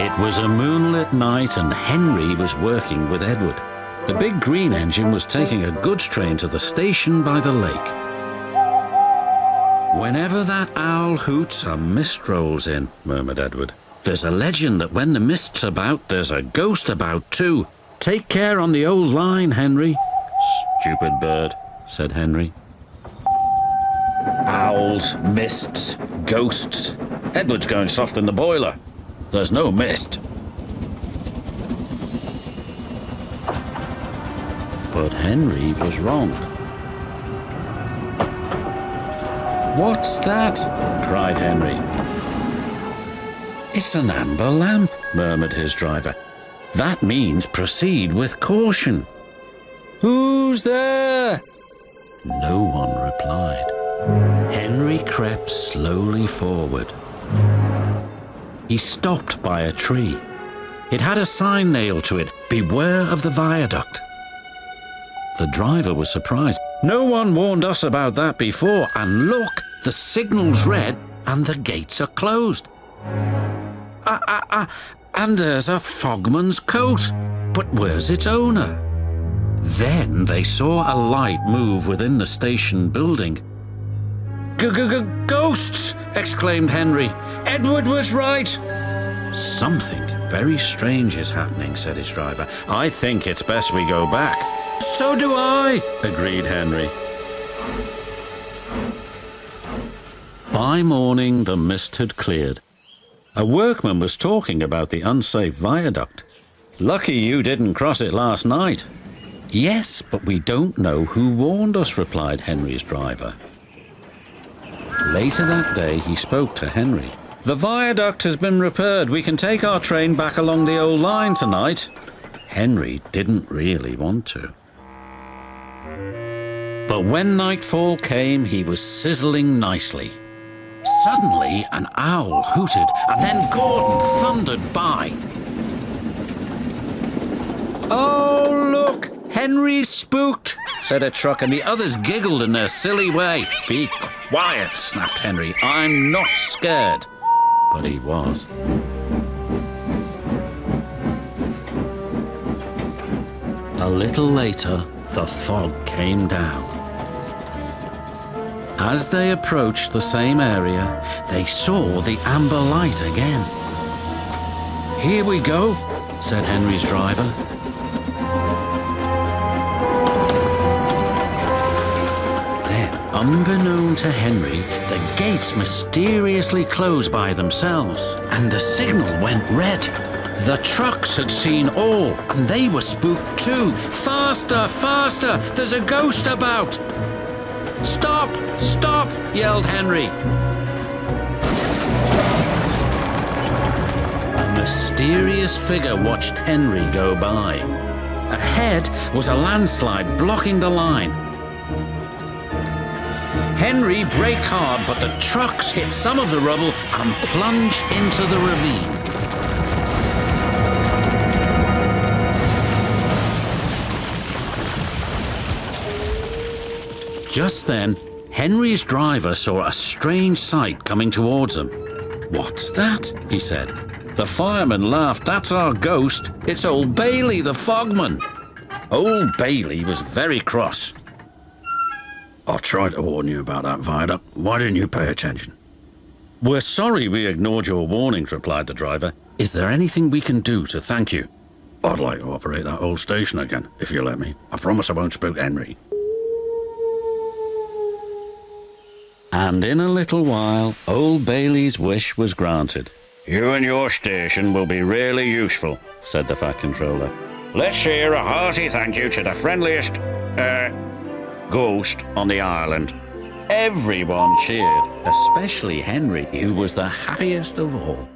It was a moonlit night and Henry was working with Edward. The big green engine was taking a goods train to the station by the lake. "Whenever that owl hoots, a mist rolls in," murmured Edward. "There's a legend that when the mist's about, there's a ghost about too. Take care on the old line, Henry." "Stupid bird," said Henry. "Owls, mists, ghosts. Edward's going soft in the boiler. There's no mist." But Henry was wrong. "What's that?" cried Henry. "It's an amber lamp," murmured his driver. "That means proceed with caution." "Who's there?" No one replied. Henry crept slowly forward. He stopped by a tree. It had a sign nailed to it, "Beware of the viaduct." The driver was surprised. "No one warned us about that before, and look, the signal's red and the gates are closed. And there's a fogman's coat. But where's its owner?" Then they saw a light move within the station building. "Ghosts!" exclaimed Henry. "Edward was right." "Something very strange is happening," said his driver. "I think it's best we go back." "So do I," agreed Henry. By morning, the mist had cleared. A workman was talking about the unsafe viaduct. "Lucky you didn't cross it last night." "Yes, but we don't know who warned us," replied Henry's driver. Later that day, he spoke to Henry. "The viaduct has been repaired. We can take our train back along the old line tonight." Henry didn't really want to. But when nightfall came, he was sizzling nicely. Suddenly, an owl hooted, and then Gordon thundered by. "Oh, look! Henry's spooked," said a truck, and the others giggled in their silly way. "Be quiet," snapped Henry. "I'm not scared." But he was. A little later, the fog came down. As they approached the same area, they saw the amber light again. "Here we go," said Henry's driver. Then, unbeknown to Henry, the gates mysteriously closed by themselves, and the signal went red. The trucks had seen all, and they were spooked too. "Faster, faster! There's a ghost about!" "Stop! Stop!" yelled Henry. A mysterious figure watched Henry go by. Ahead was a landslide blocking the line. Henry braked hard, but the trucks hit some of the rubble and plunged into the ravine. Just then, Henry's driver saw a strange sight coming towards them. "What's that?" he said. The fireman laughed. "That's our ghost. It's old Bailey, the fogman." Old Bailey was very cross. "I tried to warn you about that viaduct. Why didn't you pay attention?" "We're sorry we ignored your warnings," replied the driver. "Is there anything we can do to thank you?" "I'd like to operate that old station again, if you let me. I promise I won't spook Henry." And in a little while, old Bailey's wish was granted. "You and your station will be really useful," said the Fat Controller. "Let's hear a hearty thank you to the friendliest, ghost on the island." Everyone cheered, especially Henry, who was the happiest of all.